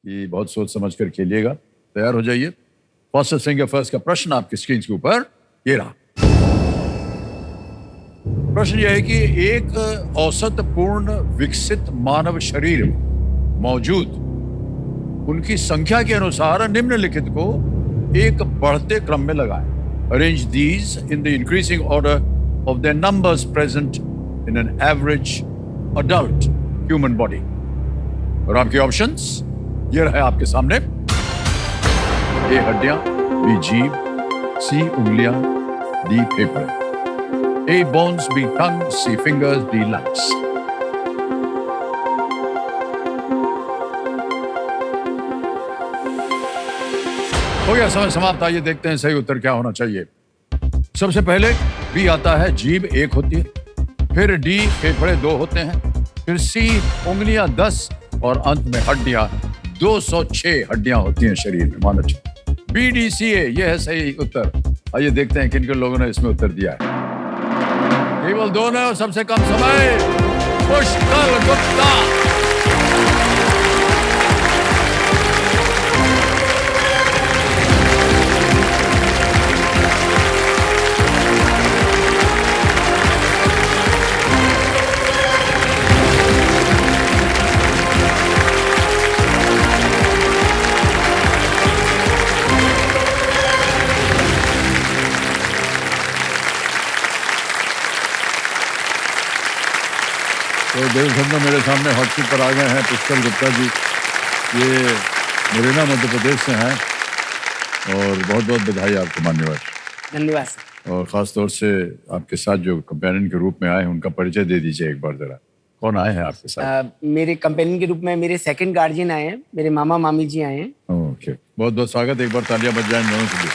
कि बहुत सोच समझ कर खेलिएगा। तैयार हो जाइए। फर्स्ट सिंगर फर्स्ट का प्रश्न आपकी स्क्रीन के ऊपर ये रहा। प्रश्न यह है कि एक औसत पूर्ण विकसित मानव शरीर में मौजूद उनकी संख्या के अनुसार निम्नलिखित को एक बढ़ते क्रम में लगाएं। Arrange these in the increasing order of the numbers present in an average adult human body. और आपके ऑप्शंस ये रहे आपके सामने। ए हड्डियां, बी जीभ, सी उंगलियां, डी फेफड़े। A bones, B tongue, C fingers, D lungs. हो गया समय समाप्त। आइए देखते हैं सही उत्तर क्या होना चाहिए। सबसे पहले बी आता है, जीभ एक होती है, फिर डी फेफड़े 2 होते हैं, फिर सी उंगलियां 10 और अंत में हड्डियां 206 हड्डियां होती हैं शरीर में मानव। BDCA यह है सही उत्तर। आइए देखते हैं किन किन लोगों ने इसमें उत्तर दिया है। केवल 2 ने और सबसे कम समय पुष्कर गुप्ता। तो देवसंत मेरे सामने हॉट सीट पर आ गए हैं पुष्कर गुप्ता जी। ये मुरैना मध्य प्रदेश से हैं और बहुत बहुत बधाई आपको मान्यवर। धन्यवाद सर। और ख़ास तौर से आपके साथ जो कंपेनियन के रूप में आए हैं उनका परिचय दे दीजिए एक बार ज़रा। कौन आए हैं आपके साथ? मेरे कंपेनियन के रूप में मेरे सेकंड गार्जियन आए हैं, मेरे मामा मामी जी आए हैं। ओके, बहुत बहुत स्वागत। एक बार तालियां बज जाएं दोनों के लिए।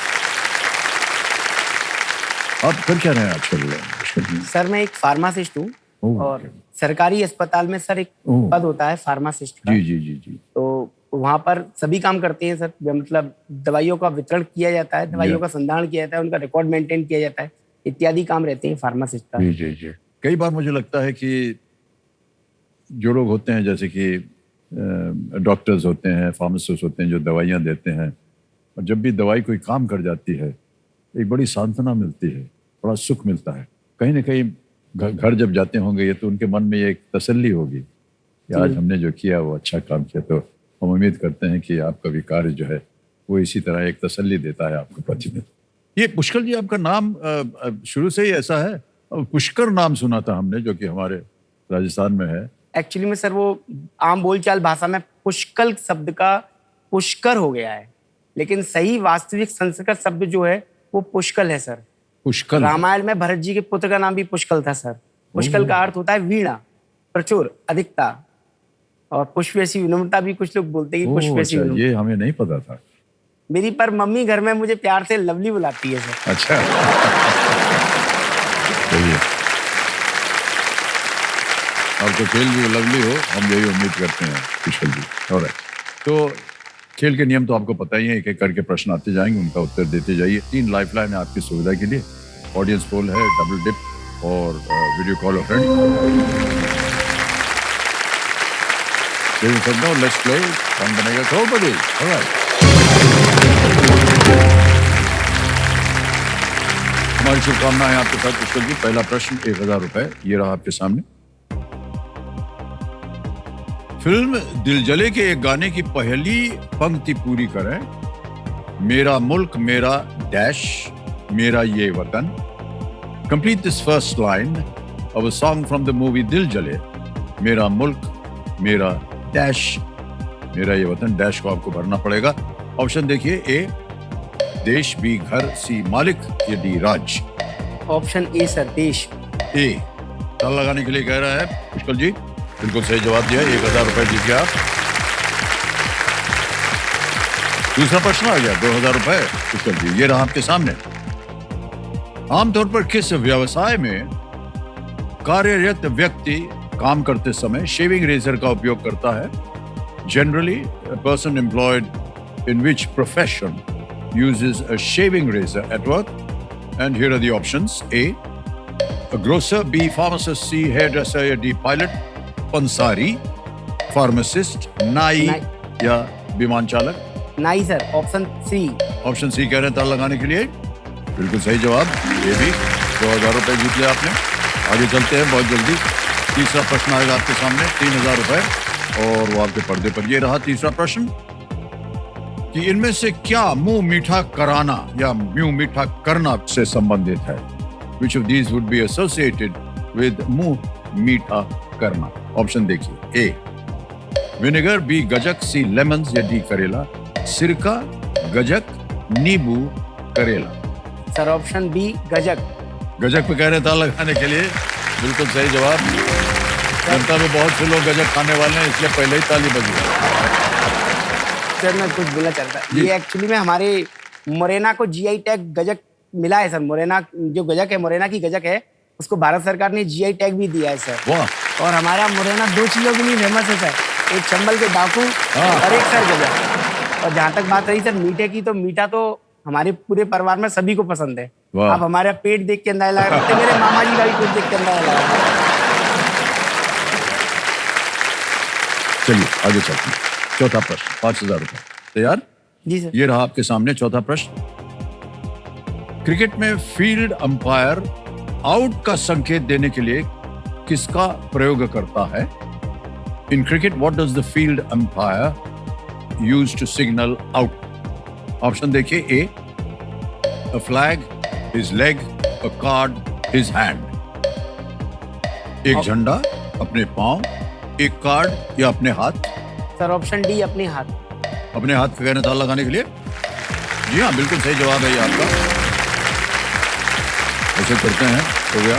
आप कर क्या रहे हैं आजकल? सर मैं एक फार्मासिस्ट हूँ और सरकारी अस्पताल में सर एक पद होता है फार्मासिस्ट का। जी जी जी जी। तो वहाँ पर सभी काम करते हैं सर, मतलब दवाइयों का वितरण किया जाता है, दवाइयों का संधारण किया जाता है, उनका रिकॉर्ड मेंटेन किया जाता है, इत्यादि काम रहते हैं फार्मासिस्ट का। जी जी जी। कई बार मुझे लगता है कि जो लोग होते हैं जैसे कि डॉक्टर्स होते हैं, फार्मासिस्ट होते हैं जो दवाइयाँ देते हैं, और जब भी दवाई कोई काम कर जाती है एक बड़ी सांत्वना मिलती है, बड़ा सुख मिलता है। कहीं ना कहीं घर जब जाते होंगे ये तो उनके मन में ये एक तसल्ली होगी कि आज हमने जो किया वो अच्छा काम किया। तो हम उम्मीद करते हैं कि आपका भी कार्य जो है वो इसी तरह एक तसल्ली देता है आपको प्रतिदिन। ये पुष्कर जी आपका नाम शुरू से ही ऐसा है? पुष्कर नाम सुना था हमने जो कि हमारे राजस्थान में है। एक्चुअली में सर वो आम बोलचाल भाषा में पुष्कल शब्द का पुष्कर हो गया है, लेकिन सही वास्तविक संस्कृत शब्द जो है वो पुष्कल है सर। पुष्कल। रामायण में भरत जी के पुत्र का नाम भी पुष्कल था सर। पुष्कल का अर्थ होता है वीणा, प्रचुर, अधिकता, और पुष्प ऐसी विनम्रता भी कुछ लोग बोलते हैं कि पुष्प ऐसी विनम्रता। ये हमें नहीं पता था। मेरी पर मम्मी घर में मुझे प्यार से लवली बुलाती है सर। अच्छा। चलिए, आपको खेल भी लवली हो हम यही उम्मीद करते हैं पुष्कर जी। ऑलराइट, तो खेल के नियम तो आपको पता ही है। एक एक करके प्रश्न आते जाएंगे, उनका उत्तर देते जाइए। 3 लाइफलाइन है आपकी सुविधा के लिए। ऑडियंस पोल है, डबल डिप और video call of friend. Let's play. कौन बनेगा करोड़पति? ऑलराइट, हमारी शुभकामनाएं हैं आपके साथ पुष्कर जी। पहला प्रश्न 1000 रुपए ये रहा आपके सामने। फिल्म दिल जले के एक गाने की पहली पंक्ति पूरी करें। मेरा मुल्क मेरा डैश मेरा ये वतन। Complete this first line of a song from the movie दिल जले। मेरा मुल्क मेरा डैश मेरा ये वतन। डैश को आपको भरना पड़ेगा। ऑप्शन देखिए। ए देश, बी घर, सी मालिक, या D Raj. Option A sir, देश। ए ताला लगाने के लिए कह रहा है पुष्कर जी। बिल्कुल सही जवाब दिया। 1000 रुपए जीत गया आप। दूसरा प्रश्न आ गया 2000 रुपए पुष्कर जी। ये रहा आपके सामने। आमतौर पर किस व्यवसाय में कार्यरत व्यक्ति काम करते समय शेविंग रेजर का उपयोग करता है? Generally a person employed in which profession uses a shaving razor at work? And here are the options. A grocer, B pharmacist, C hairdresser, D pilot, पंसारी, फार्मासिस्ट, नाई या विमान चालक? नहीं sir, option C. Option C कह रहे हैं ताला लगाने के लिए। बिल्कुल सही जवाब। ये भी 2000 रुपए जीत लिया आपने। आगे चलते हैं बहुत जल्दी। तीसरा प्रश्न आएगा आपके सामने, 3000 रुपए, और वो आपके पर्दे पर। ये रहा तीसरा प्रश्न कि इनमें से क्या मुंह मीठा कराना या मुंह मीठा करना से संबंधित है? Which of these would be associated with मुंह मीठा करना? ऑप्शन देखिए। ए विनेगर, बी गजक, सी लेमन या डी करेला। सिरका, गजक, नींबू, करेला। सर ऑप्शन बी गजक। गजक पे कह रहे ताला लगाने के लिए। बिल्कुल सही जवाब। जनता में बहुत से लोग गजक खाने वाले हैं, इसलिए पहले ही ताली बजी। सर मैं कुछ बोलना चाहता हूँ, ये एक्चुअली में हमारे मोरेना को जीआई टैग गजक मिला है सर। मोरेना जो गजक है, मोरेना की गजक है, उसको भारत सरकार ने जीआई टैग भी दिया है सर। वाह। और हमारा मोरेना 2 चीजों के लिए फेमस है सर, एक चंबल के डाकू और एक सर गजक। और जहाँ तक बात रही सर मीठे की, तो मीठा तो हमारे पूरे परिवार में सभी को पसंद है। आप हमारा पेट देख के अंदाजा लगा सकते हैं, मेरे मामा जी का भी पेट देख के अंदाजा लगा। चलिए आगे चलते हैं। चौथा प्रश्न, 5000 रुपए। तैयार? जी सर। ये रहा आपके सामने चौथा प्रश्न। क्रिकेट में फील्ड अंपायर आउट का संकेत देने के लिए किसका प्रयोग करता है? In cricket what does the field umpire use to signal out? Option देखिए। A a flag, his leg, a card, his hand. एक झंडा, अपने पांव, एक कार्ड या अपने हाथ। सर ऑप्शन डी अपने हाथ। अपने हाथ पे कहने ताला लगाने के लिए? जी हाँ, बिल्कुल सही जवाब है ये आपका। ऐसे करते हैं हो गया।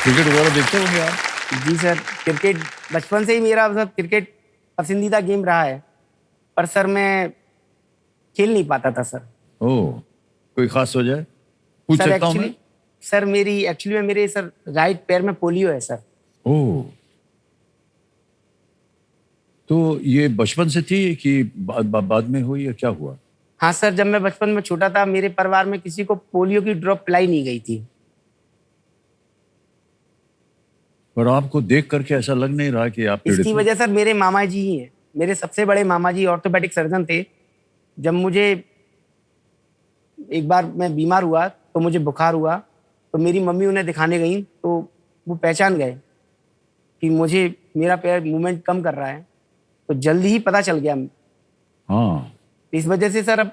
क्रिकेट वगैरह देखते होंगे आप? जी सर, क्रिकेट बचपन से ही मेरा सब क्रिकेट पसंदीदा गेम रहा है, पर सर मैं खेल नहीं पाता था सर। ओह, कोई खास वजह? पूछ सर सकता हूँ मैं? एक्चुअली में मेरे सर राइट पैर में पोलियो है सर। ओह, तो ये बचपन से थी कि बाद में हुई या क्या हुआ? हाँ सर, जब मैं बचपन में छोटा था, मेरे परिवार में किसी को पोलियो की ड्रॉप पिलाई नहीं गई थी। पर आपको देख करके ऐसा लग नहीं रहा कि आप इसकी वजह सर मेरे मामा जी ही हैं। मेरे सबसे बड़े मामा जी ऑर्थोपेडिक सर्जन थे। जब मुझे एक बार मैं बीमार हुआ, तो मुझे बुखार हुआ, तो मेरी मम्मी उन्हें दिखाने गई, तो वो पहचान गए कि मुझे मेरा पैर मूवमेंट कम कर रहा है, तो जल्दी ही पता चल गया। हाँ, इस वजह से सर अब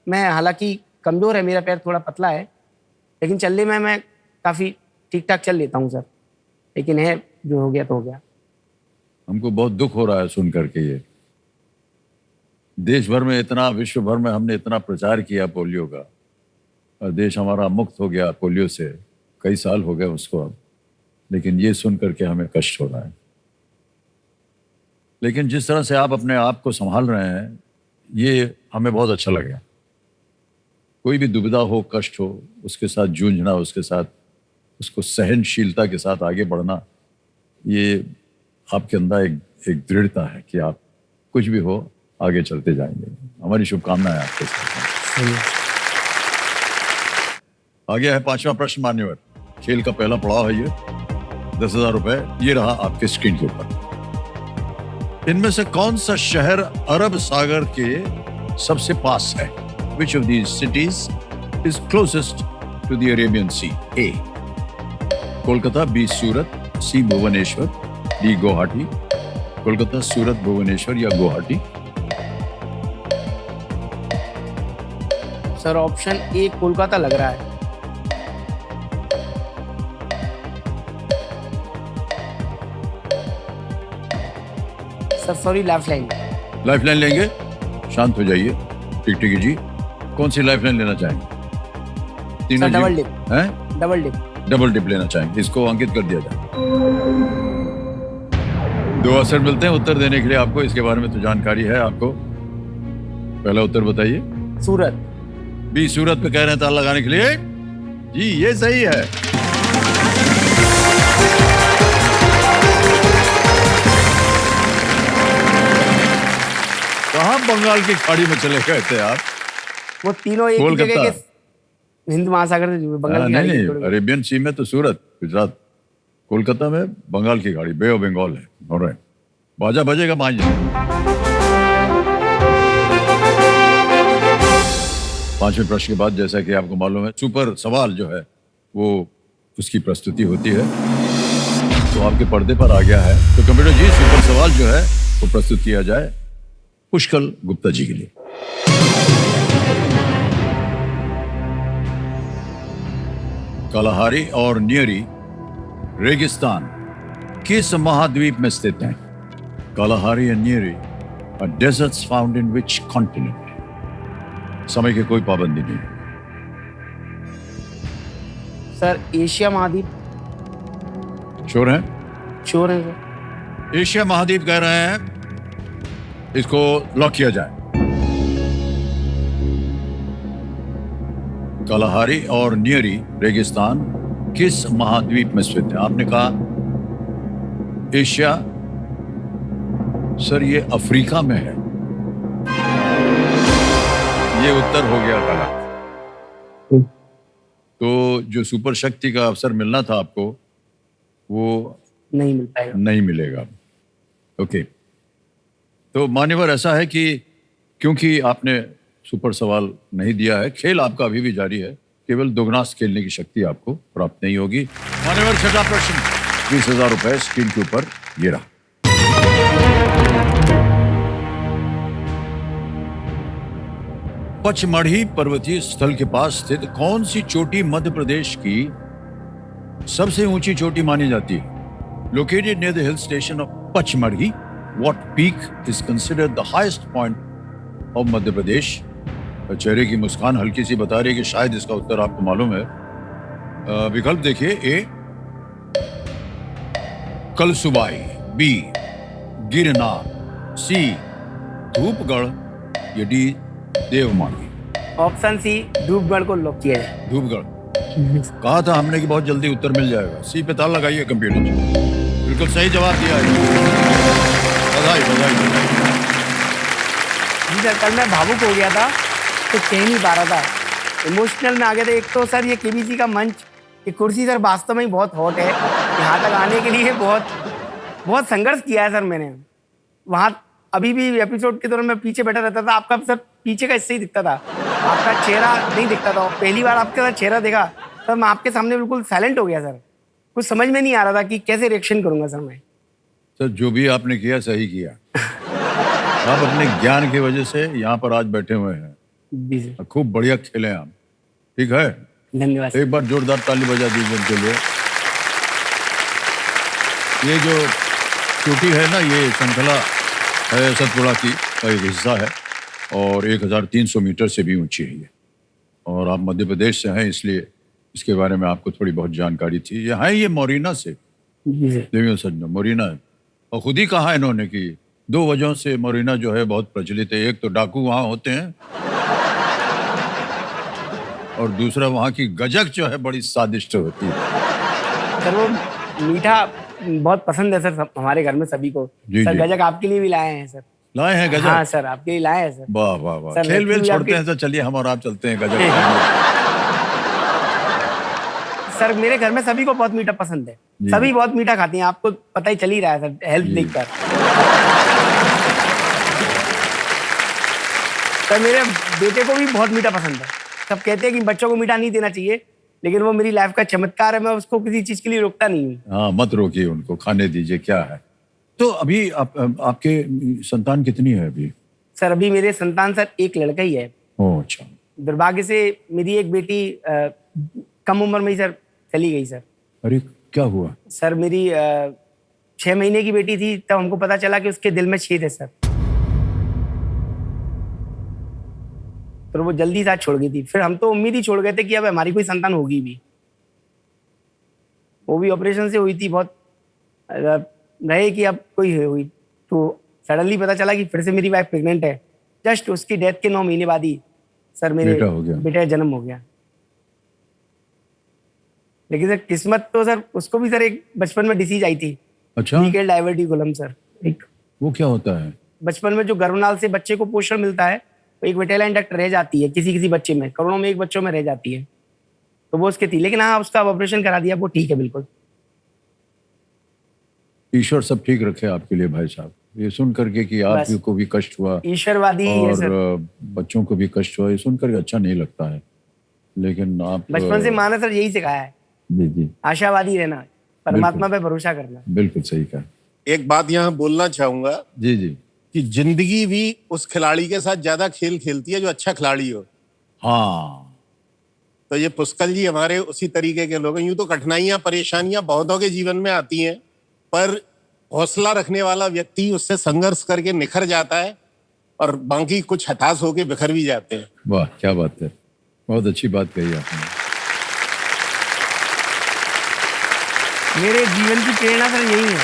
मैं, हालांकि कमजोर है मेरा पैर, थोड़ा पतला है, लेकिन चलने में मैं काफी ठीक ठाक चल लेता हूँ सर। लेकिन है, जो हो गया तो हो गया। हमको बहुत दुख हो रहा है सुन करके। ये देश भर में इतना, विश्व भर में हमने इतना प्रचार किया पोलियो का, और देश हमारा मुक्त हो गया पोलियो से। कई साल हो गए उसको अब, लेकिन ये सुन करके हमें कष्ट हो रहा है। लेकिन जिस तरह से आप अपने आप को संभाल रहे हैं, ये हमें बहुत अच्छा लगेगा। कोई भी दुविधा हो, कष्ट हो, उसके साथ जूझना, उसके साथ उसको सहनशीलता के साथ आगे बढ़ना, ये आपके अंदर एक दृढ़ता है कि आप कुछ भी हो आगे चलते जाएंगे। हमारी शुभकामनाएं आपके साथ। आगे है पांचवा प्रश्न मान्यवर। खेल का पहला पड़ाव है ये, 10,000 रुपए। ये रहा आपके स्क्रीन के ऊपर। इनमें से कौन सा शहर अरब सागर के सबसे पास है? Which of these cities is closest to the Arabian Sea? A. Kolkata, B. Surat, C. Bhubaneswar, D. Guwahati. Kolkata, सूरत, भुवनेश्वर या Guwahati? Sir option A Kolkata लग रहा है। Sir sorry, lifeline. लाइफलाइन लेंगे? शांत हो जाइए। टिकटिकी जी, कौन सी लाइफलाइन लेना चाहेंगे? तीनों सर डबल डिप। हैं? Double dip. डबल डिप लेना चाहेंगे। इसको अंकित कर दिया जाए। 2 अवसर मिलते हैं उत्तर देने के लिए आपको। इसके बारे में तो जानकारी है आपको। पहला उत्तर बताइए। सूरत। बी सूरत पे कह रहे हैं ताला लगाने के लिए? जी ये सही है। कहाँ बंगाल की खाड़ी में चले गए थे आप? वो तीनों एक ही जगह के हिंद महासागर से जुड़े, बंगाल की खाड़ी से जुड़े। अरेबियन सी में तो सूरत गुजरात, कोलकाता में बंगाल की खाड़ी, बे ऑफ बंगाल है। ऑलराइट, बाजा बजेगा 5 5वें प्रश्न के बाद जैसा कि आपको मालूम है सुपर सवाल जो है वो उसकी प्रस्तुति होती है। तो आपके पर्दे पर आ गया है, तो कंप्यूटर जी सुपर सवाल जो है वो प्रस्तुत किया जाए पुष्कल गुप्ता जी के लिए। कालाहारी और नियरी रेगिस्तान किस महाद्वीप में स्थित हैं? Kalahari and Nyiri are deserts found in which continent? समय की कोई पाबंदी नहीं। सर एशिया महाद्वीप। श्योर हैं? श्योर है सर। एशिया महाद्वीप कह रहे हैं, इसको लॉक किया जाए। कालाहारी और नियरी रेगिस्तान किस महाद्वीप में स्थित है? आपने कहा एशिया। सर ये अफ्रीका में है। ये उत्तर हो गया गलत। तो जो सुपर शक्ति का अवसर मिलना था आपको वो नहीं मिल पाएगा। नहीं मिलेगा। ओके, तो मान्यवर ऐसा है कि क्योंकि आपने सुपर सवाल नहीं दिया है, खेल आपका अभी भी जारी है, केवल दोगुनास खेलने की शक्ति आपको प्राप्त नहीं होगी। मान्यवर छठा प्रश्न 20,000 रुपए स्क्रीन के ऊपर ये रहा। पचमढ़ी पर्वतीय स्थल के पास स्थित कौन सी चोटी मध्य प्रदेश की सबसे ऊंची चोटी मानी जाती है? Located near the hill station of Pachmarhi, what peak is considered the highest point of Madhya Pradesh? चेहरे की मुस्कान हल्की सी बता रही है कि शायद इसका उत्तर आपको मालूम है। विकल्प देखिए, A Kalsubai, B Girnar, C Dhupgarh, या D Devmali. Option C Dhupgarh को लॉक किया जाए। धूपगढ़ कहा था हमने कि बहुत जल्दी उत्तर मिल जाएगा। सी पे ताला लगाइए कंप्यूटर जी। बिल्कुल सही जवाब दिया है। बधाई बधाई बधाई। जी सर, कल मैं भावुक हो गया था तो कह नहीं पा रहा था, इमोशनल में आ गया था। एक तो सर ये केबीसी का मंच, ये कुर्सी सर वास्तव में ही बहुत हॉट है। यहाँ तक आने के लिए बहुत संघर्ष किया है सर मैंने। वहाँ अभी भी एपिसोड के दौरान मैं पीछे बैठा रहता था, आपका सर पीछे का इससे ही दिखता था, आपका चेहरा नहीं दिखता था। पहली बार आपके साथ चेहरा देखा सर, मैं आपके सामने बिल्कुल साइलेंट हो गया सर। कुछ समझ में नहीं आ रहा था कि कैसे रिएक्शन करूंगा सर मैं। सर जो भी आपने किया सही किया। आप अपने ज्ञान की वजह से यहाँ पर आज बैठे हुए हैं। जी सर, खूब बढ़िया खेले आप। ठीक है, धन्यवाद। एक बार जोरदार ताली बजा दीजिए उनके लिए। ये जो चोटी है ना, ये श्रृंखला है सतपुड़ा की एक हिस्सा है और 1300 मीटर से भी ऊंची है ये। और आप मध्य प्रदेश से हैं इसलिए इसके बारे में आपको थोड़ी बहुत जानकारी थी। ये है, ये मोरिना से देवियों सज्जनों मोरिना है। और खुद ही कहा इन्होंने कि 2 वजहों से मोरिना जो है बहुत प्रचलित है। एक तो डाकू वहाँ होते हैं और दूसरा वहाँ की गजक जो है बड़ी स्वादिष्ट होती है। सर वो मीठा बहुत पसंद है सर हमारे घर में सभी को। जी, सर जी। गजक आपके लिए भी लाए हैं सर। लाए हैं गजक? हाँ सर, आपके लिए लाए हैं सर। वाह वाह वाह। सर, खेल वेल लड़की भी छोड़ते आपकी- हैं सर, चलिए हम और आप चलते हैं गजक खाने। सर मेरे घर में सभी को बहुत मीठा पसंद है, जी। सभी बहुत मीठा खाती हैं, आपको पता ही चल ही रहा है सर हेल्थ जी। देखकर। सर मेरे बेटे को भी बहुत मीठा पसंद है। सब कहते हैं कि बच्चों को मीठा नहीं देना चाहिए, लेकिन वो मेरी लाइफ का चमत्कार है। मैं उसको किसी चीज के लिए रोकता नहीं हूँ। हाँ, मत रोकिए उनको, खाने दीजिए, क्या है। तो अभी आपके संतान कितनी है अभी? सर अभी मेरे संतान सर एक लड़का ही है। ओह अच्छा। दुर्भाग्य से मेरी एक बेटी कम उम्र में ही सर चली गई सर। अरे क्या हुआ? सर मेरी 6 महीने की बेटी थी, तब हमको पता चला कि उसके दिल में छेद है सर। तो वो जल्दी साथ छोड़ गई थी। फिर हम तो उम्मीद ही छोड़ गए थे कि अब हमारी कोई संतान होगी भी। वो भी ऑपरेशन से हुई थी, बहुत रहे कि अब कोई हुई। तो सडनली पता चला कि फिर से मेरी वाइफ प्रेग्नेंट है। जस्ट उसकी डेथ के 9 महीने बाद ही सर मेरे बेटा हो गया। बेटे का जन्म हो गया। लेकिन सर किस्मत तो सर उसको भी सर एक बचपन में डिसीज आई थी। अच्छा, निकेल डायवर्टिकुलम सर। एक वो क्या होता है? बचपन में जो गर्भनाल से बच्चे को पोषण मिलता है, तो एक विटेलाइन डक्ट रह जाती है किसी किसी बच्चे में, करोड़ों में एक बच्चों में रह जाती है। तो वो उसके थी, लेकिन हाँ उसका ऑपरेशन करा दिया, वो ठीक है बिल्कुल। ईश्वर सब ठीक रखे आपके लिए भाई साहब। ये सुन करके कि आपको भी कष्ट हुआ ईश्वरवादी ही है और सर। बच्चों को भी कष्ट हुआ, ये सुन करके अच्छा नहीं लगता है। लेकिन आप बचपन से माँ ने सर यही सिखाया है, जी जी आशावादी रहना, परमात्मा पे भरोसा करना। बिल्कुल सही कहा। एक बात यहाँ बोलना चाहूंगा जी जी कि जिंदगी भी उस खिलाड़ी के साथ ज्यादा खेल खेलती है जो अच्छा खिलाड़ी हो। हाँ, तो ये पुष्कल जी हमारे उसी तरीके के लोग हैं। यूं तो कठिनाइयां परेशानियां बहुतों के जीवन में आती हैं, पर हौसला रखने वाला व्यक्ति उससे संघर्ष करके निखर जाता है और बाकी कुछ हताश होके बिखर भी जाते हैं। वाह क्या बात है, बहुत अच्छी बात कही आपने। मेरे जीवन की प्रेरणा सर यही है,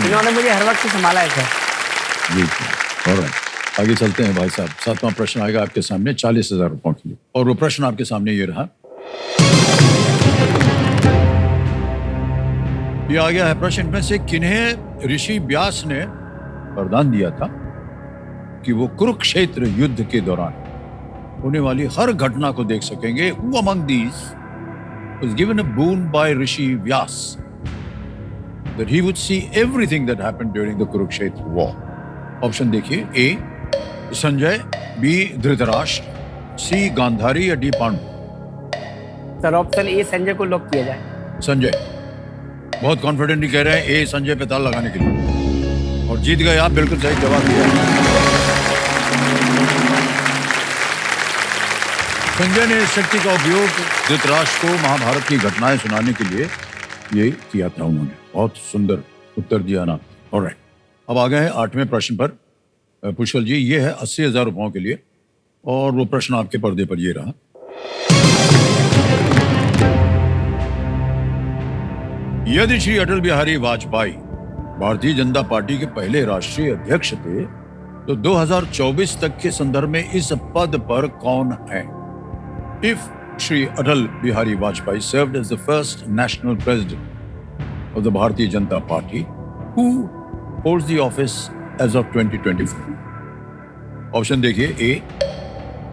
इन्होंने मुझे हर वक्त संभाला है सर। जी और आगे चलते हैं भाई साहब। 7वां प्रश्न आएगा आपके सामने 40,000 रुपयों के लिए, और वो प्रश्न आपके सामने ये रहा। ये आ गया है प्रश्न में से किन्हें ऋषि व्यास ने वरदान दिया था कि वो कुरुक्षेत्र युद्ध के दौरान होने वाली हर घटना को देख सकेंगे। Who among these was given a boon by Rishi Vyas that he would see everything that happened during the Kurukshetra war? Option देखिए, ए संजय, बी धृतराष्ट्र, सी गांधारी या D Pandu. Sir option A Sanjay को लॉक किया जाए। संजय बहुत कॉन्फिडेंटली कह रहे हैं ए संजय पे ताल लगाने के लिए, और जीत गए आप। बिल्कुल सही जवाब दिया। संजय ने इस शक्ति का उपयोग धृतराष्ट्र को महाभारत की घटनाएं सुनाने के लिए ये किया था। उन्होंने बहुत सुंदर उत्तर दिया ना। ऑलराइट, अब आ गए हैं 8वें प्रश्न पर। पुष्कल जी, ये है 80,000 रुपयों के लिए, और वो प्रश्न आपके पर्दे पर ये रहा। यदि श्री अटल बिहारी वाजपेयी भारतीय जनता पार्टी के पहले राष्ट्रीय अध्यक्ष थे, तो 2024 तक के संदर्भ में इस पद पर कौन है? If Shri Atal Bihari Vajpayee served as the first national president of the Bharatiya Janata Party, who holds the office as of 2024? Option देखिए, A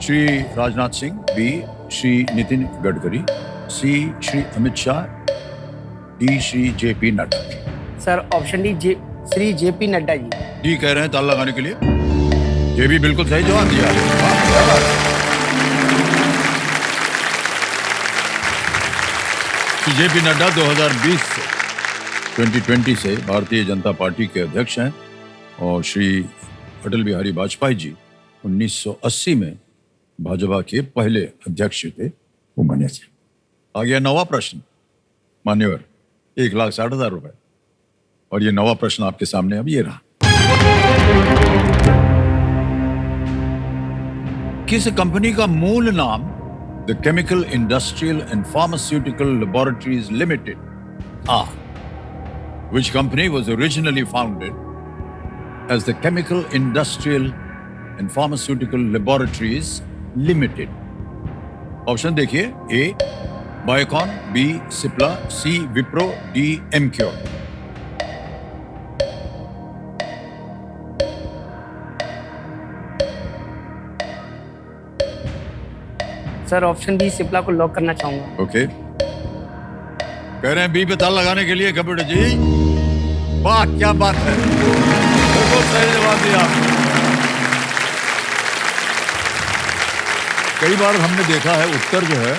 Shri Rajnath Singh, B Shri Nitin Gadkari, C Shri Amit Shah, D Shri JP Nadda. Sir option D Shri JP Nadda ji. D कह रहे हैं ताल लगाने के लिए, ये भी बिल्कुल सही जवाब दिया। जेपी नड्डा 2020 से 2020 से भारतीय जनता पार्टी के अध्यक्ष हैं, और श्री अटल बिहारी वाजपेयी जी 1980 में भाजपा के पहले अध्यक्ष थे, वो बने थे। आ गया 9वां प्रश्न, मान्यवर 1,60,000 रुपए, और ये 9वां प्रश्न आपके सामने अब ये रहा। किस कंपनी का मूल नाम the chemical industrial and pharmaceutical laboratories limited which company was originally founded as the Chemical Industrial and Pharmaceutical Laboratories Limited? Option देखिए, A Biocon, B Cipla, C Wipro, D Emcure. Sir option B Cipla को लॉक करना चाहूंगा। ओके, कह रहे हैं बी पे ताल लगाने के लिए कंप्यूटर जी। वाह क्या बात है, बिल्कुल सही जवाब दिया आपने। कई बार हमने देखा है उत्तर जो है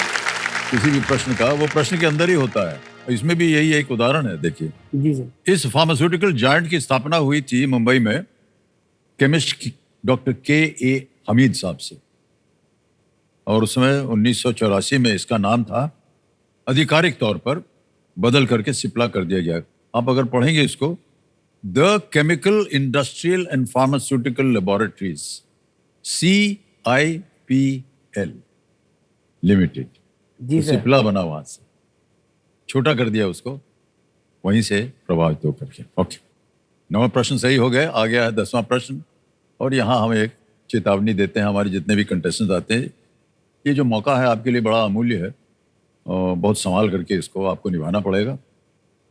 किसी भी प्रश्न का, वो प्रश्न के अंदर ही होता है। इसमें भी यही एक उदाहरण है। देखिए, जी सर। इस फार्मास्यूटिकल जायंट की स्थापना हुई थी मुंबई में केमिस्ट डॉक्टर के.ए. हमीद साहब से, और उसमें 1984 में इसका नाम था, आधिकारिक तौर पर बदल करके सिप्ला कर दिया गया। आप अगर पढ़ेंगे इसको, the chemical industrial and pharmaceutical laboratories CIPL limited, जी सर। सिप्ला बना वहां से, छोटा कर दिया उसको, वहीं से प्रभावित होकर के। ओके, 9वां प्रश्न सही हो गए। आ गया है 10वां प्रश्न, और यहाँ हम एक चेतावनी देते हैं हमारे जितने भी कंटेस्टेंट आते हैं। ये जो मौका है आपके लिए बड़ा अमूल्य है, और बहुत संभाल करके इसको आपको निभाना पड़ेगा,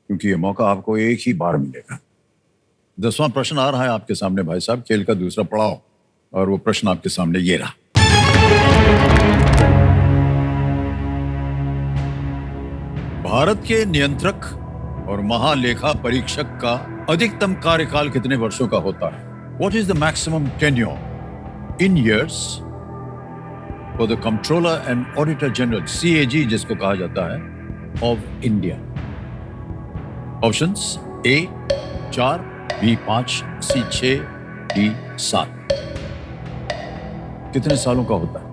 क्योंकि ये मौका आपको एक ही बार मिलेगा। 10वां प्रश्न आ रहा है आपके सामने भाई साहब, खेल का दूसरा पड़ाव, और वो प्रश्न आपके सामने ये रहा। भारत के नियंत्रक और महालेखा परीक्षक का अधिकतम कार्यकाल कितने वर्षों का होता है? What is the maximum tenure in years for the Comptroller and Auditor General, CAG जिसको कहा जाता है, of India? Options: A 4, B 5, C 6, D 7. कितने सालों का होता है?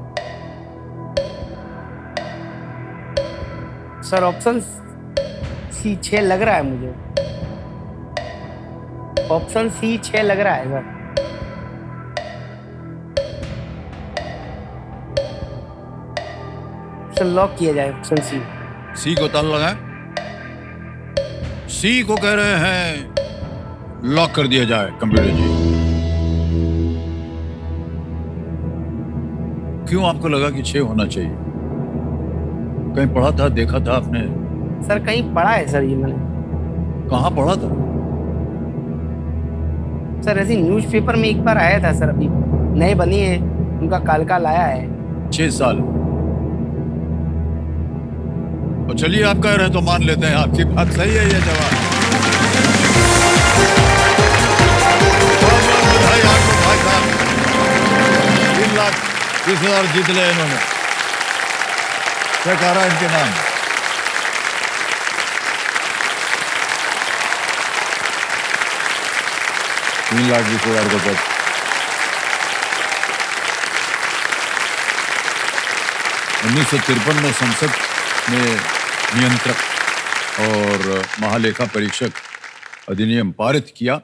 सर ऑप्शन सी 6 लग रहा है मुझे। ऑप्शन सी 6 लग रहा है सर। सर लॉक किया जाए ऑप्शन सी। सी को ताला लगाएं। सी को कह रहे हैं लॉक कर दिया जाए कंप्यूटर जी। क्यों आपको लगा कि 6 होना चाहिए? कहीं पढ़ा था, देखा था आपने? सर कहीं पढ़ा है सर ये मैंने। कहाँ पढ़ा था? सर ऐसी न्यूज़पेपर में एक बार आया था सर, अभी नए बनी है, उनका काल आया है। 6 साल। तो चलिए, आप कह रहे हैं तो मान लेते हैं, आपकी बात सही है। ये जवाब बधाई आपको भाई साहब, 3,20,000 जीत लिया इन्होंने। क्या कह रहा है इनके नाम? $3,20,000 का चेक। उन्नीस सौ 53 में संसद ने नियंत्रक और महालेखा परीक्षक अधिनियम पारित किया,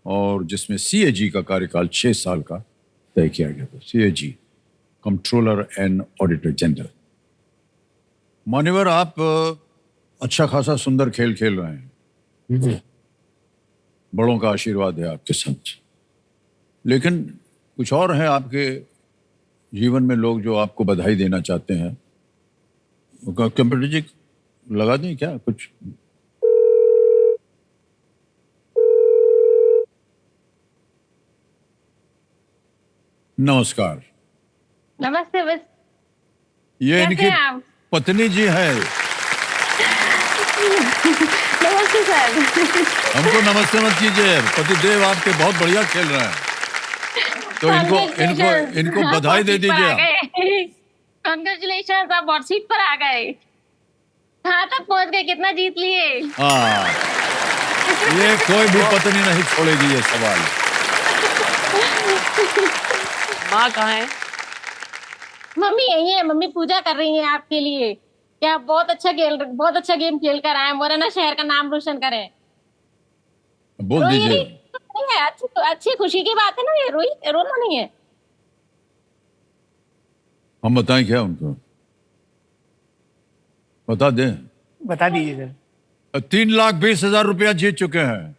और जिसमें CAG का कार्यकाल 6 साल का तय किया गया था। CAG, controller and auditor general. मान्यवर, आप अच्छा खासा सुंदर खेल खेल रहे हैं, बड़ों का आशीर्वाद है आपके साथ, लेकिन कुछ और है आपके जीवन में लोग जो आपको बधाई देना चाहते हैं। कंप्यूटर जी लगा दें क्या कुछ? नमस्कार। नमस्ते बस। ये कैसे इनकी हैं आप? पत्नी जी है। नमस्ते सर। हमको नमस्ते मत कीजिए, पतिदेव आपके बहुत बढ़िया खेल रहे हैं, तो इनको बधाई दे दीजिए। कांग्रेचुलेशन, आप बहुत सीट पर आ गए। कहाँ तक पहुँच गए, कितना जीत लिए? हाँ, ये कोई भी पत्नी नहीं छोड़ेगी ये सवाल। माँ कहाँ है? मम्मी यही है, मम्मी पूजा कर रही है आपके लिए। क्या बहुत अच्छा गेम खेल कर आए, मोरना शहर का नाम रोशन करें। बोल दीजिए। नहीं है, अच्छी खुशी की बात है ना, ये रोना नहीं है। हम बताएं क्या उनको? बता दें? बता दीजिए सर। 3,20,000 रुपया जीत चुके हैं।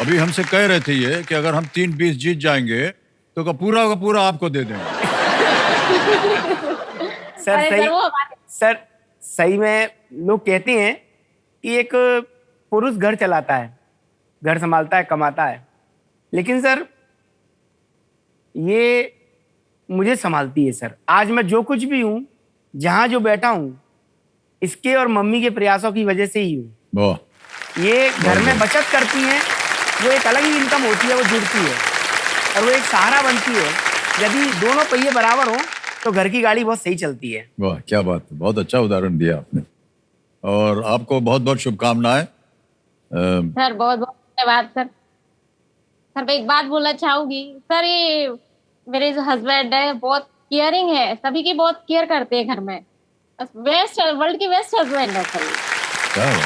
अभी हमसे कह रहे थे ये कि अगर हम 3,20 जीत जाएंगे तो का पूरा आपको दे देंगे। सर सही में लोग कहते हैं कि एक पुरुष घर चलाता है, घर संभालता है, कमाता है, लेकिन सर ये मुझे संभालती है सर। आज मैं जो कुछ भी हूँ, जहाँ जो बैठा हूँ, इसके और मम्मी के प्रयासों की वजह से ही हूँ। ये घर में बचत करती हैं, वो एक अलग ही इनकम होती है, वो जुड़ती है और वो एक सहारा बनती है। यदि दोनों पहिए बराबर हों तो घर की गाड़ी बहुत सही चलती है। वाह, क्या बात है, बहुत अच्छा उदाहरण दिया आपने, और आपको बहुत बहुत शुभकामनाएं। सर बहुत बहुत धन्यवाद सर। सर मैं एक बात बोलना चाहूंगी सर, ये मेरे जो हस्बैंड है बहुत केयरिंग है, सभी की बहुत केयर करते हैं घर में। बेस्ट, वर्ल्ड की बेस्ट हस्बैंड है सर। क्या हुआ?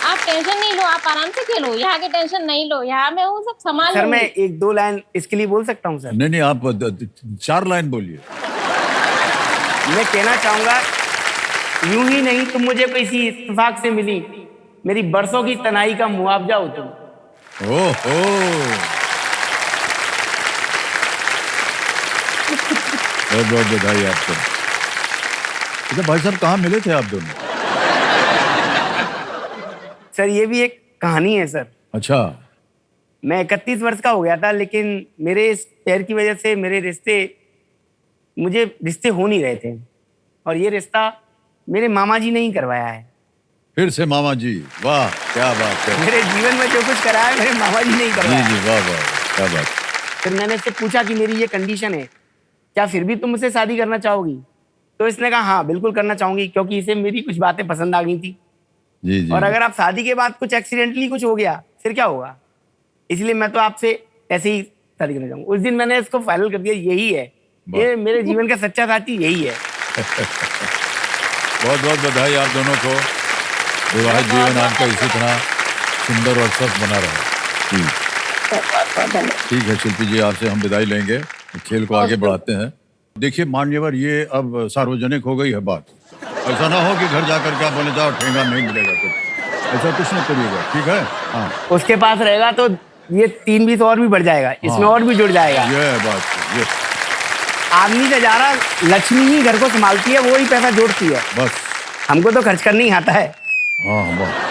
आप टेंशन नहीं लो, आप आराम से खेलो, यहाँ की टेंशन नहीं लो, यहाँ मैं हूँ, सब संभाल सर मैं 1-2 लाइन इसके लिए बोल सकता हूँ सर? नहीं, आप 4 लाइन बोलिए। मैं कहना चाहूंगा, यूं ही नहीं तुम मुझे किसी इत्तेफाक से मिली, मेरी बरसों की तनाई का मुआवजा हो तुम। ओहो, बहुत बहुत बधाई आपको। अच्छा भाई साहब, कहाँ मिले थे आप दोनों? सर ये भी एक कहानी है सर। अच्छा। मैं 31 वर्ष का हो गया था, लेकिन मेरे इस पैर की वजह से मुझे रिश्ते हो नहीं रहे थे, और ये रिश्ता मेरे मामा जी ने ही करवाया है। फिर से मामा जी, वाह क्या बात है। मेरे जीवन में जो कुछ करा है मेरे मामा जी ने ही जी करवाया। जी, वाह वाह, क्या बात। फिर मैंने इससे पूछा कि मेरी ये कंडीशन है, क्या फिर भी तुम मुझसे शादी करना चाहोगी? तो इसने कहा हाँ बिल्कुल करना चाहूंगी, क्योंकि इसे मेरी कुछ बातें पसंद आ गई थी। जी जी। और अगर आप शादी के बाद कुछ एक्सीडेंटली कुछ हो गया फिर क्या होगा, इसलिए मैं तो आपसे ऐसे ही शादी करना चाहूंगा। उस दिन मैंने इसको फाइनल कर दिया, यही है, ये मेरे जीवन का सच्चा साथी यही है। बहुत बहुत बधाई आप दोनों को, विवाहित जीवन आपका इसी तरह सुंदर और स्वस्थ बना रहे। जी ठीक है शिल्पी जी, आपसे हम विदाई लेंगे, खेल को आगे बढ़ाते हैं। देखिए मान्यवर, ये अब सार्वजनिक हो गई है बात, ऐसा ना हो कि घर जाकर के आप बोले जाओ ठेंगा नहीं मिलेगा कुछ, ऐसा कुछ नहीं करिएगा, ठीक है? हाँ, उसके पास रहेगा तो ये 3-20 और भी बढ़ जाएगा, इसमें और भी जुड़ जाएगा। ये बात, ये आदमी से ज्यादा लक्ष्मी ही घर को संभालती है, वो ही पैसा जोड़ती है, बस। हमको तो खर्च करना ही आता है। हाँ वाह।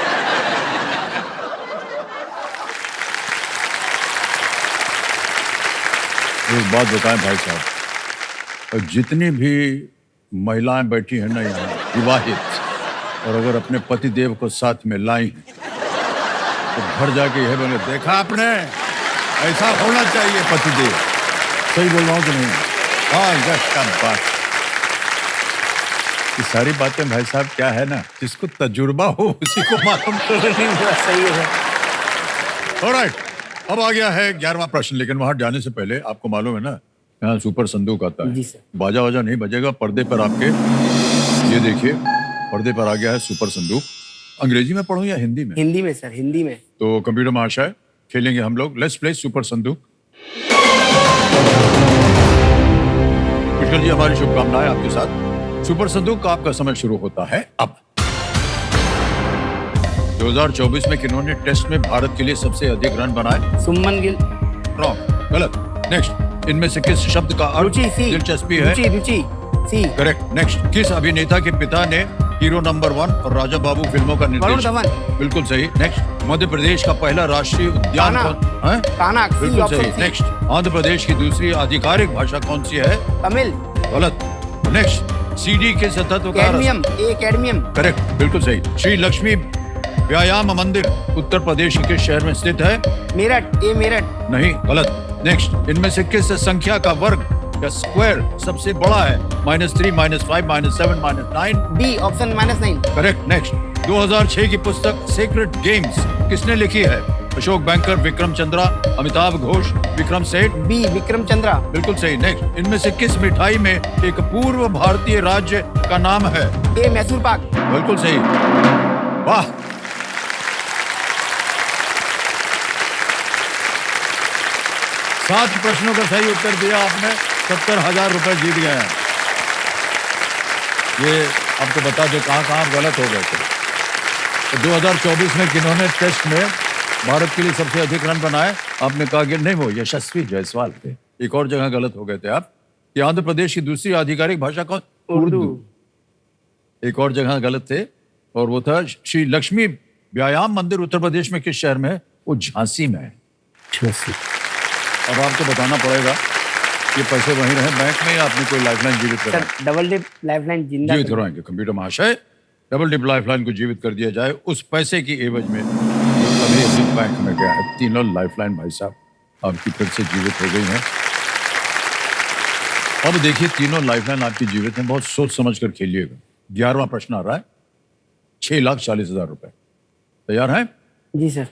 एक बात बताएं भाई साहब, और जितनी भी महिलाएं बैठी हैं ना यहाँ विवाहित, और अगर अपने पति देव को साथ में लाई तो घर जाके यह बोले देखा आपने, ऐसा होना चाहिए पति देव। सही बोल रहा हूँ कि नहीं? हाँ जस्ट कम बात। ये सारी बातें भाई साहब क्या है ना, जिसको तजुर्बा हो उसी को मालूम। सही है। ऑलराइट, अब आ गया है 11वां प्रश्न, लेकिन वहां जाने से पहले आपको मालूम है ना यहाँ सुपर संदूक आता है। जी सर। बाजा वाजा नहीं बजेगा, पर्दे पर आपके ये देखिए, पर्दे पर आ गया है सुपर संदूक। अंग्रेजी में पढ़ूं या हिंदी में? हिंदी में सर, हिंदी में। तो कंप्यूटर महाशय खेलेंगे हम लोग, लेट्स प्ले सुपर संदूक। पुष्कर जी हमारी शुभकामनाएं आपके साथ। सुपर संदूक का आपका समय शुरू होता है अब। 2024 में किन्होंने टेस्ट में भारत के लिए सबसे अधिक रन बनाए? सुमन गिल। रॉन्ग, गलत। नेक्स्ट, इनमें से किस शब्द का अर्थ रुचि, सी। दिलचस्पी है? रुचि, सी। करेक्ट। नेक्स्ट, किस अभिनेता के पिता ने हीरो नंबर 1 और राजा बाबू फिल्मों का वरुण निर्देशन? धवन। बिल्कुल सही। नेक्स्ट, मध्य प्रदेश का पहला राष्ट्रीय उद्यान कान्हा। कौन है? कान्हा, सी, बिल्कुल ऑप्शन सही। सी। नेक्स्ट, आंध्र प्रदेश की दूसरी आधिकारिक भाषा कौन सी है? तमिल। गलत। नेक्स्ट, सीडी के तत्व का कैडमियम, कैडमियम। करेक्ट, बिल्कुल सही। श्री लक्ष्मी व्यायाम मंदिर उत्तर प्रदेश के शहर में स्थित है? मेरठ, मेरठ। नहीं, गलत। नेक्स्ट, इनमें से किस संख्या का वर्ग या स्क्वायर सबसे बड़ा है? -3, -5, -7, -9? D, option -9। करेक्ट। नेक्स्ट, 2006 की पुस्तक सीक्रेट गेम्स किसने लिखी है? अशोक बैंकर, विक्रम चंद्रा, अमिताभ घोष, विक्रम सेठ? बी, विक्रम चंद्रा। बिल्कुल सही। नेक्स्ट, इनमें से किस मिठाई में एक पूर्व भारतीय राज्य का नाम है? ए, मैसूर पाक। बिल्कुल सही, वाह। सात प्रश्नों का सही उत्तर दिया आपने, 70,000 रुपए जीत गए हैं। ये आपको बता दो कहाँ आप गलत हो गए थे। तो 2024 में किन्होंने टेस्ट में भारत के लिए सबसे अधिक रन बनाए? आपने कहा कि नहीं, वो यशस्वी जायसवाल थे। एक और जगह गलत हो गए थे आप, कि आंध्र प्रदेश की दूसरी आधिकारिक भाषा कौन? उर्दू। एक और जगह गलत थे, और वो था श्री लक्ष्मी व्यायाम मंदिर उत्तर प्रदेश में किस शहर में है? वो झांसी में है। अब आपको बताना पड़ेगा कि पैसे वहीं रहे बैंक में, या आपने कोई लाइफलाइन जीवित करा? सर, डबल डिप लाइफलाइन जिंदा जीवित करवाएंगे कंप्यूटर महाशय, डबल डिप लाइफलाइन को जीवित कर दिया जाए उस पैसे की एवज में जो अभी अभी बैंक में गया है। तीनों लाइफलाइन भाई साहब आपकी फिर से जीवित हो गई हैं। अब देखिए, तीनों लाइफलाइन आपकी जीवित हैं, बहुत सोच समझ कर खेलिएगा। 11वां प्रश्न आ रहा है, 6,40,000 रुपए। तैयार हैं? जी सर।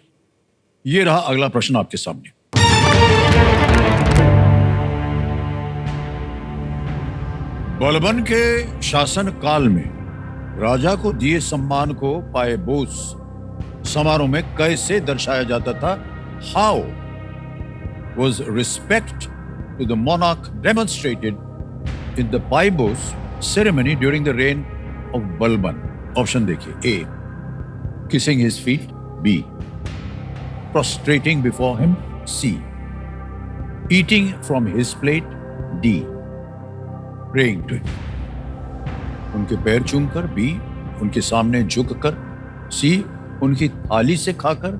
ये रहा अगला प्रश्न आपके सामने। बलबन के शासन काल में राजा को दिए सम्मान को पाए बोस समारोह में कैसे दर्शाया जाता था? How was respect to the monarch demonstrated in the Paibos ceremony during the reign of Balban? Option देखिए, A, kissing his feet, B, prostrating before him, C, eating from his plate, D, praying to him. उनके पैर चूमकर, B, उनके सामने झुककर, C, उनकी थाली से खाकर,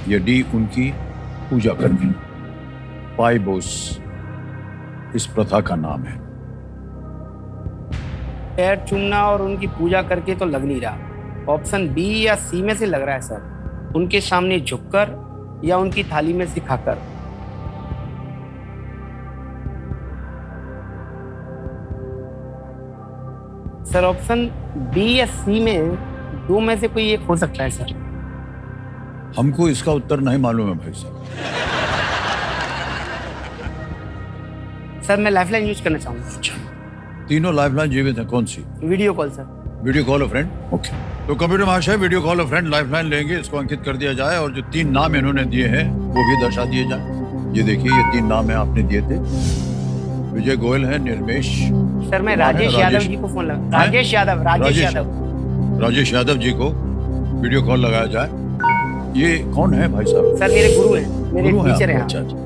या डी उनकी पूजा करके? पाई बोस इस प्रथा का नाम है। पैर चूमना और उनकी पूजा करके तो लग नहीं रहा। ऑप्शन बी या सी में से लग रहा है सर। उनके सामने झुककर या उनकी थाली में से खाकर। सर ऑप्शन बी या सी में दो में से कोई एक हो सकता है सर। हमको इसका उत्तर नहीं मालूम है भाई साहब। सर मैं लाइफलाइन यूज करना चाहूंगा। अच्छा, तीनों लाइफलाइन जीवित हैं, कौन सी? Video call sir. Video call a friend, okay. तो कंप्यूटर महाशय video call a friend lifeline लेंगे, इसको अंकित कर दिया जाए और जो 3 नाम इन्होंने दिए हैं वो भी दर्शा दिए जाए। ये देखिए, ये 3 नाम है आपने दिए थे। विजय गोयल है, निर्मेश। सर मैं राजेश यादव जी को फोन लगा। राजेश यादव, राजेश यादव जी को वीडियो कॉल लगाया जाए। ये कौन है भाई साहब? सर मेरे गुरु हैं, मेरे टीचर हैं। अच्छा अच्छा।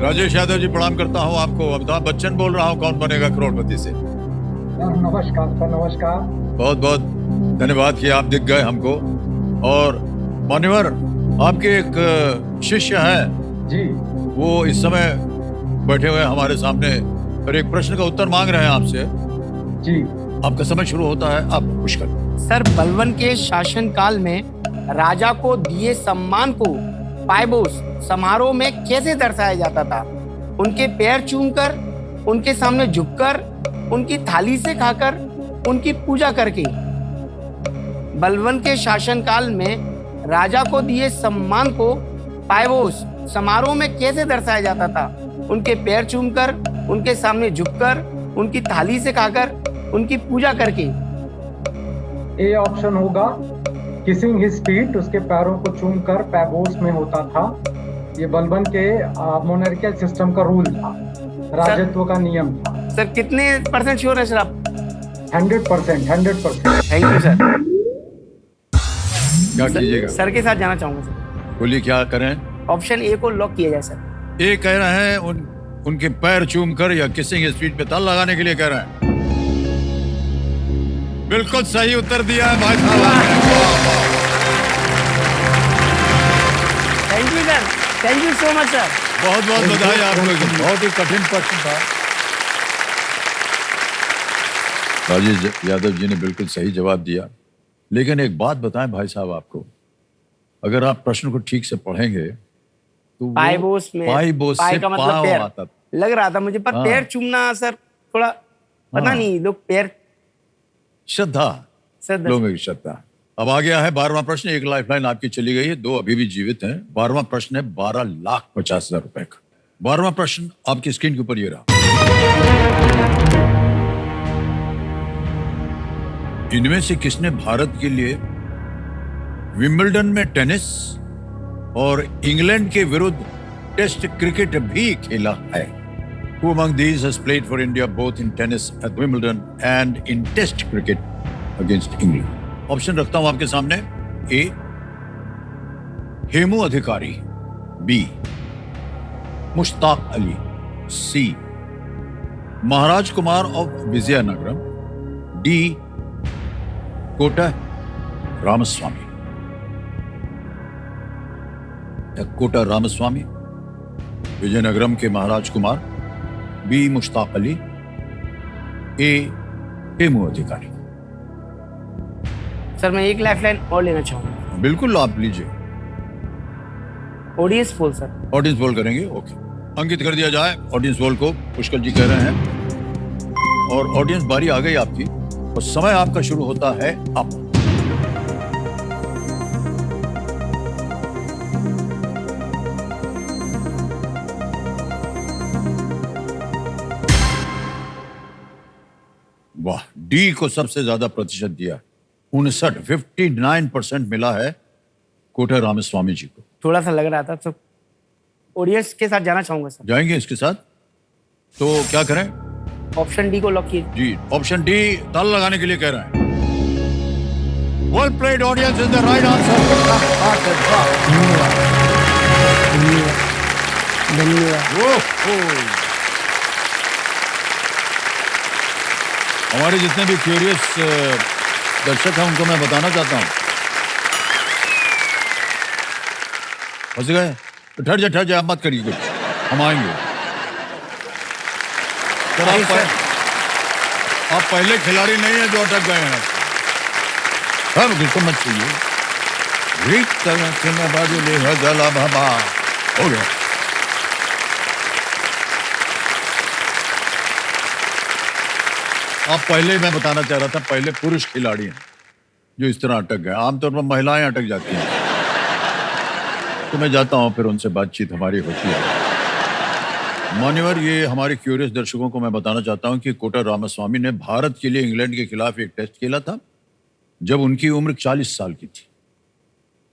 राजेश यादव जी प्रणाम करता हूँ आपको। अमिताभ बच्चन बोल रहा हूँ, कौन बनेगा करोड़पति से। नमस्कार सर, नमस्कार। बहुत बहुत धन्यवाद कि आप दिख गए हमको। और मान्यवर, आपके एक शिष्य हैं जी, वो इस समय बैठे हुए हमारे सामने और एक प्रश्न का उत्तर मांग रहे हैं आपसे। जी, आपका समय शुरू होता है, आप कुछ कर। सर बलवन के शासनकाल में राजा को दिए सम्मान को पायबोस समारोह में कैसे दर्शाया जाता था? उनके पैर चूमकर, उनके सामने झुककर, उनकी थाली से खाकर, उनकी पूजा करके। बलवन के शासनकाल में राजा को दिए सम्मान को पायबोस समारोह में कैसे दर्शाया जाता था? उनके पैर चूमकर, उनके सामने झुककर, उनकी थाली से खाकर, उनकी पूजा करके। ए ऑप्शन होगा, किसिंग हिज फीट, उसके पैरों को चूमकर पैबोस में होता था। ये बलबन के मोनार्कियल सिस्टम का रूल था, राजत्व का नियम था। सर कितने % श्योर है सर आप? 100%। Thank you sir. क्या कीजिएगा? सर के साथ जाना चाहूंगा सर। बोलिए क्या करें? ऑप्शन ए को लॉक किया जाए सर। ए कह रहे हैं उनके पैर चूमकर या किसिंग स्पीड पे ताल लगाने के लिए कह रहे हैं। बिल्कुल सही उत्तर दिया है भाई साहब। Thank you sir, thank you so much sir. बहुत बहुत बधाई आप लोगों को। बहुत ही कठिन प्रश्न था। राजेश यादव जी ने बिल्कुल सही जवाब दिया। लेकिन एक बात बताएं भाई साहब आपको, अगर आप प्रश्न को ठीक से पढ़ेंगे तो पायबोस में पायबोस पाय से का मतलब पाँव पैर आता था। लग रहा था मुझे, पर पैर चूमना सर थोड़ा पता नहीं, लोग पैर श्रद्धा, लोगों की श्रद्धा। अब आ गया है 12वां प्रश्न। एक लाइफलाइन आपकी चली गई है, 2 अभी भी जीवित हैं। 12वां प्रश्न है 12,50,000 रुपए का। 12वां प्रश्न आपकी स्क्रीन के ऊपर ये रहा। इनमें से किसने भारत के लिए विंबलडन में टेनिस और इंग्लैंड के विरुद्ध टेस्ट क्रिकेट भी खेला है? Who among these has played for India both in tennis at Wimbledon and in Test cricket against England? Option रखता हूं आपके सामने। A Hemu Adhikari, B Mushtaq Ali, C Maharaj Kumar of Vizianagram, D Kota Ramaswamy. Kota Ramaswamy, Vizianagram के Maharaj Kumar, B Mushtaq Ali, A Hemu Adhikari. Sir मैं एक लाइफलाइन और लेना चाहूंगा। बिल्कुल आप लीजिए। Audience poll sir. Audience poll करेंगे, ओके। अंकित कर दिया जाए ऑडियंस पोल को। पुष्कर जी कह रहे हैं और ऑडियंस बारी आ गई आपकी और समय आपका शुरू होता है अब। वाह, डी को सबसे ज्यादा प्रतिशत दिया, 59% मिला है कोटा रामस्वामी जी को। थोड़ा सा लग रहा था, तो ऑडियंस के साथ जाना चाहूंगा सर। जाएंगे इसके साथ, तो क्या करें? ऑप्शन डी को लॉक कीजिए। जी, ऑप्शन डी ताला लगाने के लिए कह रहे हैं। Well played audience is the right answer. धन्यवाद। हमारे जितने भी क्यूरियस दर्शक हैं उनको मैं बताना चाहता हूँ। फंस गए तो ठहर जा आप मत करिए कुछ, हम आएंगे। सर आप पहले खिलाड़ी नहीं है जो अटक गए हैं। हाँ बिल्कुल मत चाहिए। हो गया। आप पहले मैं बताना चाह रहा था, पहले पुरुष खिलाड़ी हैं जो इस तरह अटक गए। आमतौर पर महिलाएं अटक जाती हैं, तो मैं जाता हूं, फिर उनसे बातचीत हमारी होती है। मान्यवर, ये हमारे क्यूरियस दर्शकों को मैं बताना चाहता हूं कि कोटा रामास्वामी ने भारत के लिए इंग्लैंड के खिलाफ एक टेस्ट खेला था जब उनकी उम्र 40 साल की थी,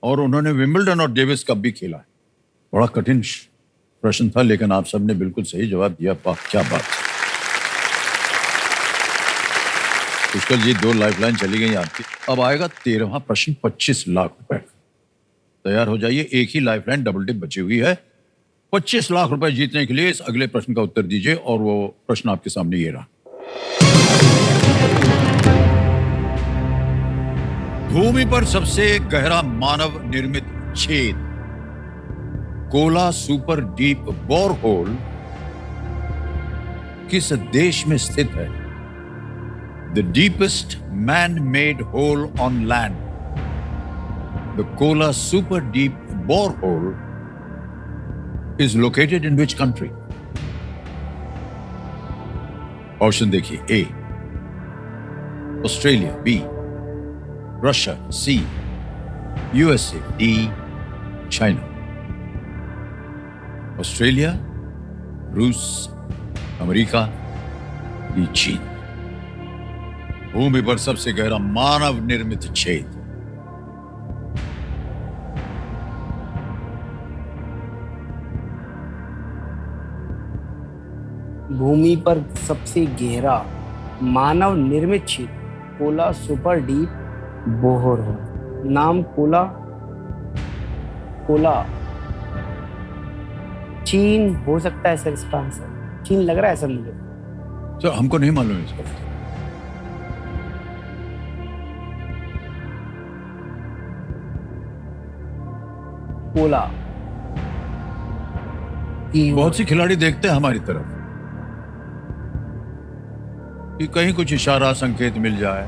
और उन्होंने विंबलडन और डेविस कप भी खेला है। बड़ा कठिन प्रश्न था, लेकिन आप सबने बिल्कुल सही जवाब दिया। वाह क्या बात है। पुष्कर जी 2 लाइफलाइन चली गई आपकी। अब आएगा 13वां प्रश्न, 25 लाख रुपए। तैयार हो जाइए, एक ही लाइफलाइन डबल टिप बची हुई है। 25 लाख रुपए जीतने के लिए इस अगले प्रश्न का उत्तर दीजिए, और वो प्रश्न आपके सामने ये रहा। भूमि पर सबसे गहरा मानव निर्मित छेद, कोला सुपर डीप बोरहोल, किस देश में स्थित है? The deepest man-made hole on land, the Kola Super Deep Borehole, is located in which country? Option देखिए, A Australia, B Russia, C USA, D China. Australia, रूस, अमेरिका, D चीन। भूमि पर सबसे गहरा मानव निर्मित छेद। भूमि पर सबसे गहरा मानव निर्मित छेद, कोला सुपर डीप बोरहोल। नाम कोला चीन हो सकता है सर इसका आंसर। चीन लग रहा है सर मुझे। सर हमको नहीं मालूम इसका। कोला। बहुत सी खिलाड़ी देखते हैं हमारी तरफ कि कहीं कुछ इशारा संकेत मिल जाए।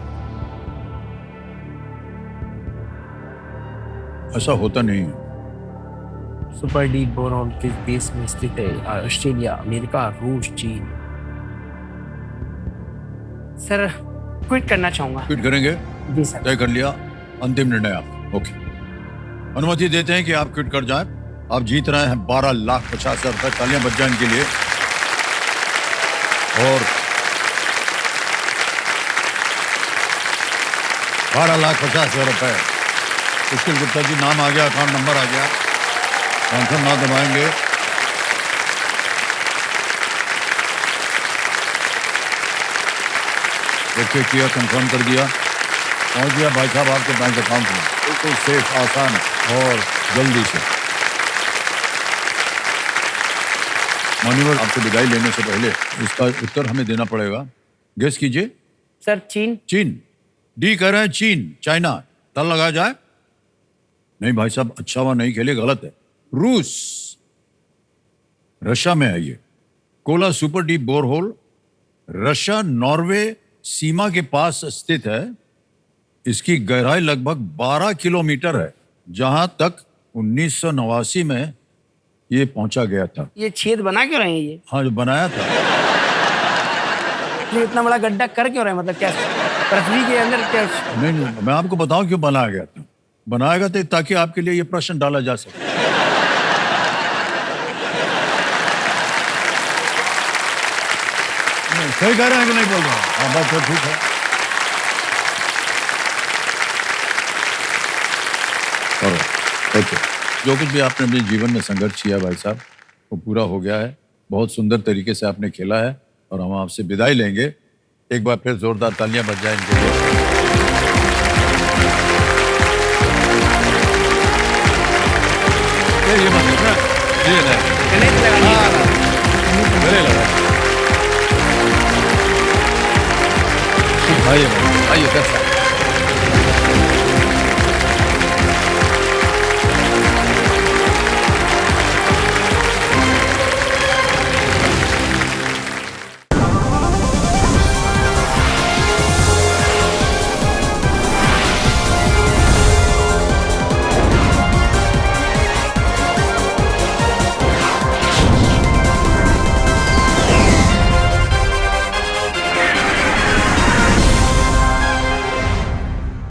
ऐसा होता नहीं है। सुपर डीप बोरहोल किस देश में स्थित है? ऑस्ट्रेलिया, अमेरिका, रूस, चीन। सर क्विट करना चाहूंगा। क्विट करेंगे? जी सर। तय कर लिया, अंतिम निर्णय आपका। ओके, अनुमति देते हैं कि आप क्विट कर जाएं। आप जीत रहे हैं 12,50,000 रुपए। तालियां बज जाए इनके लिए। और 12,50,000 रुपए। पुष्कर गुप्ता जी नाम आ गया, अकाउंट नंबर आ गया। कॉन्फर्म ना दबाएंगे। ओके किया, कंफर्म कर दिया, पहुंच गया भाई साहब आपके बैंक अकाउंट में, बिल्कुल सेफ, आसान और जल्दी से। मान्यवर, आपसे विदाई लेने से पहले इसका उत्तर हमें देना पड़ेगा। गेस कीजिए। सर चीन। चीन। डी कह रहे हैं चीन, चाइना। ताल लगाया जाए? नहीं भाई साहब, अच्छा हुआ नहीं खेले, गलत है। रूस, रशिया में है ये। Kola super deep borehole Russia Norway सीमा के पास स्थित है। इसकी गहराई लगभग 12 किलोमीटर है, जहां तक 1989 में ये पहुंचा गया था। ये छेद बना क्यों रहे हैं ये? हाँ, जो बनाया था। ये इतना बड़ा गड्ढा कर क्यों रहे हैं? मतलब क्या पृथ्वी के अंदर क्या? नहीं, मैं आपको बताऊं क्यों बनाया गया था। बनाया गया था ताकि आपके लिए ये प्रश्न डाला जा सके। सही कह रहे हैं कि नहीं बोल रहा? हाँ, बात तो ठीक है। ओके, जो कुछ भी आपने अपने जीवन में संघर्ष किया भाई साहब, वो पूरा हो गया है। बहुत सुंदर तरीके से आपने खेला है, और हम आपसे विदाई लेंगे। एक बार फिर जोरदार तालियां बज जाएं इनके लिए। ये गले लगा। आइए सर